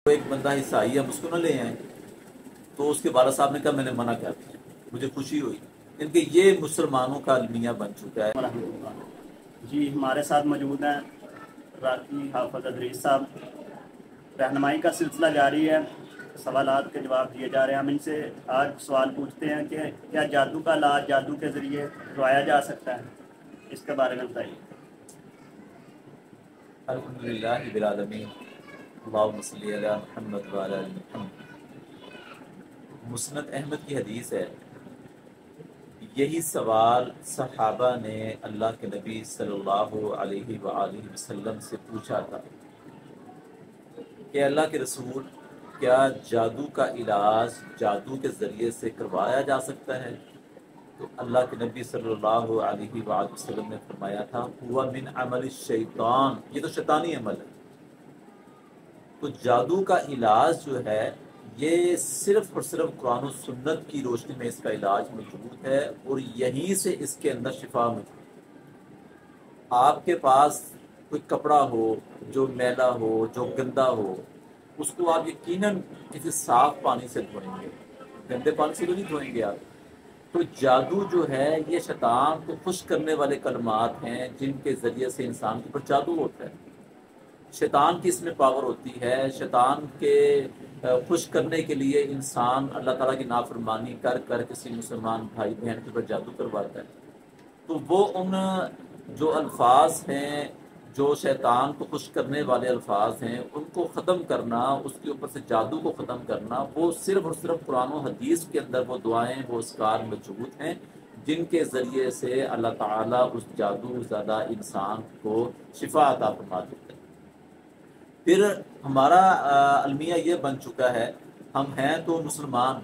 ایک بندہ عیسائی ہے، ہم اس کو نہ لے آئیں، تو اس کے والد صاحب نے کہا میں نے منع کر دیا۔ مجھے خوشی ہوئی کہ یہ مسلمانوں کا المیہ بن چکا ہے۔ ورحمۃ اللہ جی ہمارے ساتھ موجود ہیں راکی حافظ ادریس صاحب۔ رہنمائی کا سلسلہ جاری ہے، سوالات کے جواب دیے جا رہے ہیں۔ ہم ان سے آج سوال پوچھتے ہیں کہ کیا جادو کا علاج جادو کے ذریعے کروایا جا سکتا ہے؟ اس کے بارے میں بتائیے۔ الحمدللہ رب العالمین، اللہم صلی علی محمد وعلی آل محمد۔ مسند احمد کی حدیث ہے، یہی سوال صحابہ نے اللہ کے نبی صلی اللہ علیہ وآلہ وسلم سے پوچھا تھا کہ اللہ کے رسول، کیا جادو کا علاج جادو کے ذریعے سے کروایا جا سکتا ہے؟ تو اللہ کے نبی صلی اللہ علیہ وآلہ وسلم نے فرمایا تھا ہوا من عمل الشیطان، یہ تو شیطانی عمل ہے۔ تو جادو کا علاج جو ہے یہ صرف اور صرف قرآن و سنت کی روشنی میں اس کا علاج موجود ہے، اور یہیں سے اس کے اندر شفا موجود ہے۔ آپ کے پاس کوئی کپڑا ہو جو میلا ہو، جو گندا ہو، اس کو آپ یقیناً کسی صاف پانی سے دھوئیں گے، گندے پانی سے تو نہیں دھوئیں گے آپ۔ تو جادو جو ہے یہ شیطان کو خوش کرنے والے کلمات ہیں جن کے ذریعے سے انسان کے اوپر جادو ہوتا ہے۔ شیطان کی اس میں پاور ہوتی ہے، شیطان کے خوش کرنے کے لیے انسان اللہ تعالیٰ کی نافرمانی کر کر کسی مسلمان بھائی بہن کے اوپر جادو کرواتا ہے۔ تو وہ ان جو الفاظ ہیں جو شیطان کو خوش کرنے والے الفاظ ہیں ان کو ختم کرنا، اس کے اوپر سے جادو کو ختم کرنا، وہ صرف اور صرف قرآن و حدیث کے اندر وہ دعائیں، وہ اذکار موجود ہیں جن کے ذریعے سے اللہ تعالیٰ اس جادو زدہ انسان کو شفا عطا فرما دیتا ہے۔ پھر ہمارا المیہ یہ بن چکا ہے، ہم ہیں تو مسلمان،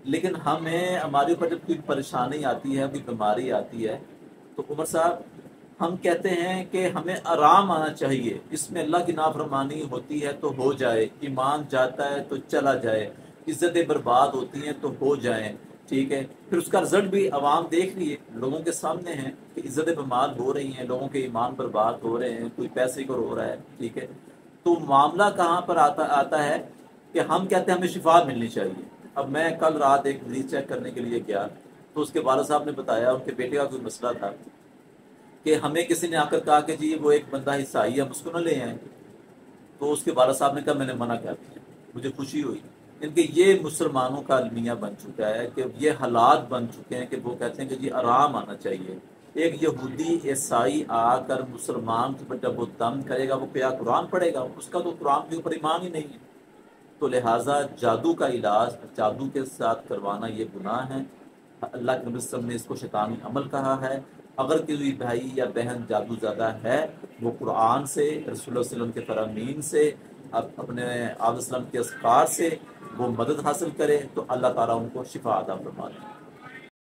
لیکن ہمارے اوپر جب کوئی پریشانی آتی ہے، کوئی بیماری آتی ہے، تو عمر صاحب ہم کہتے ہیں کہ ہمیں آرام آنا چاہیے، اس میں اللہ کی نافرمانی ہوتی ہے تو ہو جائے، ایمان جاتا ہے تو چلا جائے، عزتیں برباد ہوتی ہیں تو ہو جائیں، ٹھیک ہے۔ پھر اس کا رزلٹ بھی عوام دیکھ لیے، لوگوں کے سامنے ہیں کہ عزتیں برباد ہو رہی ہیں، لوگوں کے ایمان برباد ہو رہے ہیں، کوئی پیسے کو رو رہا ہے، ٹھیک ہے۔ تو معاملہ کہاں پر آتا ہے کہ ہم کہتے ہیں ہمیں شفا ملنی چاہیے۔ اب میں کل رات ایک مریض چیک کرنے کے لیے گیا، تو اس کے والد صاحب نے بتایا ان کے بیٹے کا کوئی مسئلہ تھا کہ ہمیں کسی نے آ کر کہا کہ جی وہ ایک بندہ عیسائی ہے، ہم اس کو نہ لے آئیں، تو اس کے والد صاحب نے کہا میں نے منع کر دیا۔ مجھے خوشی ہوئی کہ یہ مسلمانوں کا المیہ بن چکا ہے، کہ یہ حالات بن چکے ہیں کہ وہ کہتے ہیں کہ جی آرام آنا چاہیے۔ ایک یہودی عیسائی آ کر مسلمان کے اوپر جب وہ دم کرے گا، وہ کیا قرآن پڑھے گا؟ اس کا تو قرآن کے اوپر ایمان ہی نہیں ہے۔ تو لہٰذا جادو کا علاج جادو کے ساتھ کروانا یہ گناہ ہے۔ اللہ کے نبی صلی اللہ علیہ وسلم نے اس کو شیطانی عمل کہا ہے۔ اگر کوئی بھائی یا بہن جادو زدہ ہے، وہ قرآن سے، رسول اللہ صلی اللہ علیہ وسلم کے فرامین سے، اپنے آپ وسلم کے اذکار سے وہ مدد حاصل کرے، تو اللہ تعالیٰ ان کو شفا عطا فرما دے۔